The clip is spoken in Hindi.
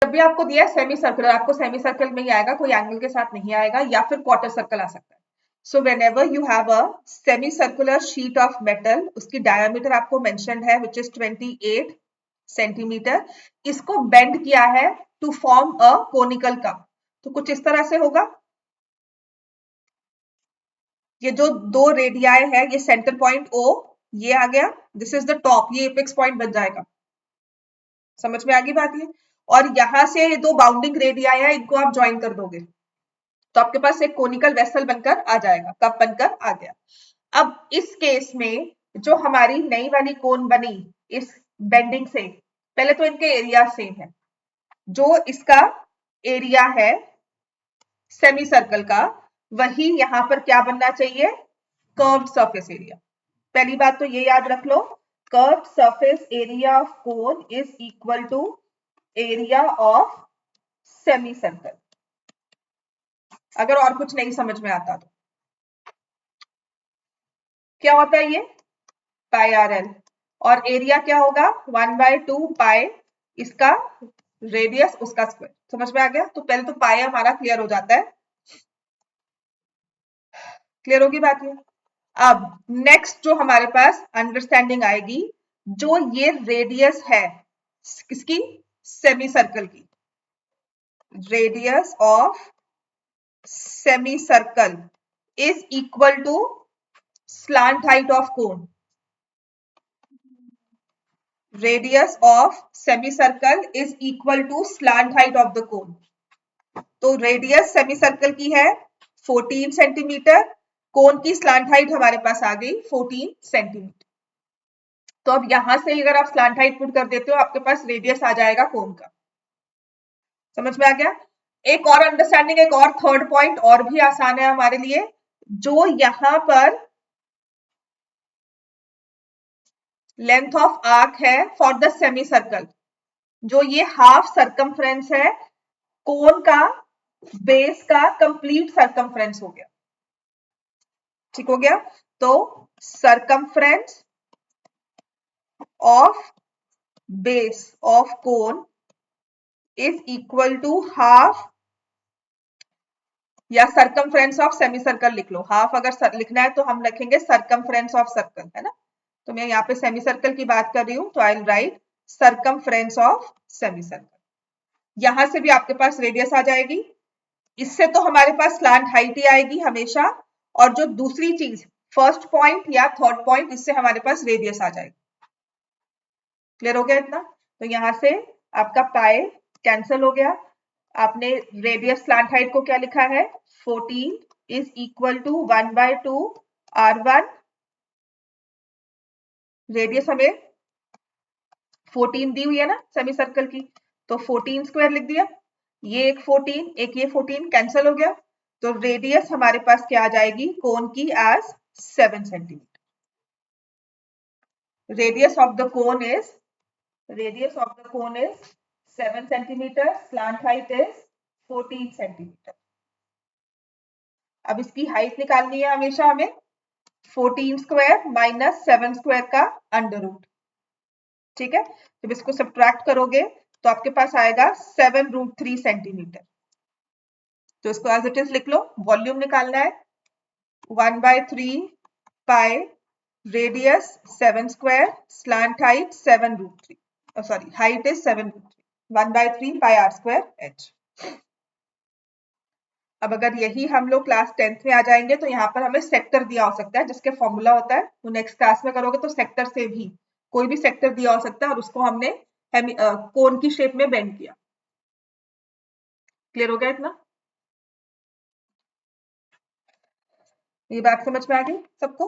जब भी आपको दिया है सेमी सर्कुलर, आपको सेमी सर्कल में ही आएगा, कोई एंगल के साथ नहीं आएगा, या फिर क्वार्टर सर्कल आ सकता है। So whenever you have a semi circular sheet of metal, उसकी डायमीटर आपको मेंशन्ड है विच इज 28 सेंटीमीटर, इसको बेंड किया है to form a conical cup. तो कुछ इस तरह से होगा। ये जो दो रेडियाई है, ये सेंटर पॉइंट ओ, ये आ गया, दिस इज द टॉप, ये एपेक्स पॉइंट बन जाएगा। समझ में आ गई बात ये? और यहां से ये दो बाउंडिंग रेडियाई है, इनको आप ज्वाइन कर दोगे तो आपके पास एक कोनिकल वेसल बनकर आ जाएगा, कप बनकर आ गया। अब इस केस में जो हमारी नई वाली कोन बनी इस बेंडिंग से, पहले तो इनके एरिया सेम है। जो इसका एरिया है सेमी सर्कल का, वही यहां पर क्या बनना चाहिए, कर्व्ड सरफेस एरिया। पहली बात तो ये याद रख लो, curved surface area of cone is equal to area of semi circle. अगर और कुछ नहीं समझ में आता तो क्या होता है ये, पाई आर एल, और एरिया क्या होगा 1/2 पाई इसका रेडियस उसका स्क्वायर। समझ में आ गया? तो पहले तो पाई हमारा क्लियर हो जाता है। क्लियर होगी बात ये? अब नेक्स्ट जो हमारे पास अंडरस्टैंडिंग आएगी, जो ये रेडियस है किसकी, सेमी सर्कल की, radius of semi circle is equal to slant height of cone. Radius of semi circle is equal to slant height of the cone. तो रेडियस सेमी सर्कल की है 14 सेंटीमीटर, कोन की स्लांट हाइट हमारे पास आ गई 14 सेंटीमीटर। तो अब यहां से अगर आप स्लांट हाइट पुट कर देते हो, आपके पास रेडियस आ जाएगा कोन का। समझ में आ गया? एक और अंडरस्टैंडिंग, एक और थर्ड पॉइंट और भी आसान है हमारे लिए। जो यहां पर लेंथ ऑफ आर्क है फॉर द सेमी सर्कल, जो ये हाफ सर्कमफ्रेंस है कोन का, बेस का कंप्लीट सर्कमफ्रेंस हो गया। ठीक हो गया? तो circumference of base of cone is equal to half, या सर्कमफ्रेंस ऑफ सेमी सर्कल लिख लो। हाफ अगर लिखना है तो हम लिखेंगे सर्कमफ्रेंस ऑफ सर्कल, है ना? तो मैं यहाँ पे सेमी सर्कल की बात कर रही हूँ, तो I will write circumference of semi circle. यहां से भी आपके पास रेडियस आ जाएगी। इससे तो हमारे पास स्लांट हाइट ही आएगी हमेशा, और जो दूसरी चीज फर्स्ट पॉइंट या थर्ड पॉइंट, इससे हमारे पास रेडियस आ जाएगी। क्लियर हो गया इतना? तो यहां से आपका पाई कैंसिल हो गया। आपने रेडियस स्लांट हाइट को क्या लिखा है, 14 is equal to 1/2 R1। Radius हमें 14 दी हुई है ना सेमी सर्कल की, तो 14 स्क्वायर लिख दिया। ये एक 14, एक ये 14 कैंसिल हो गया। तो रेडियस हमारे पास क्या आ जाएगी कोन की, as 7 centimetre. Radius of the cone is 7 centimetre, slant height is 14 centimetre. अब इसकी हाइट निकालनी है हमेशा हमें, 14 स्क्वायर माइनस 7 स्क्वायर का अंडर रूट। ठीक है? जब इसको सब्ट्रैक्ट करोगे तो आपके पास आएगा 7√3 सेंटीमीटर। तो इसको एज इट इज लिख लो। वॉल्यूम निकालना है 1/3 pi radius 7 square, slant height 7√3, sorry height is 7√3, 1/3 pi R square H. अब अगर यही हम लोग क्लास 10th में आ जाएंगे तो यहाँ पर हमें सेक्टर दिया हो सकता है, जिसके फॉर्मूला होता है, वो नेक्स्ट क्लास में करोगे तो सेक्टर से भी कोई भी सेक्टर दिया हो सकता है, और उसको हमने कोन की शेप में बेंड किया। क्लियर हो गया इतना? ये बात समझ में आ गई सबको?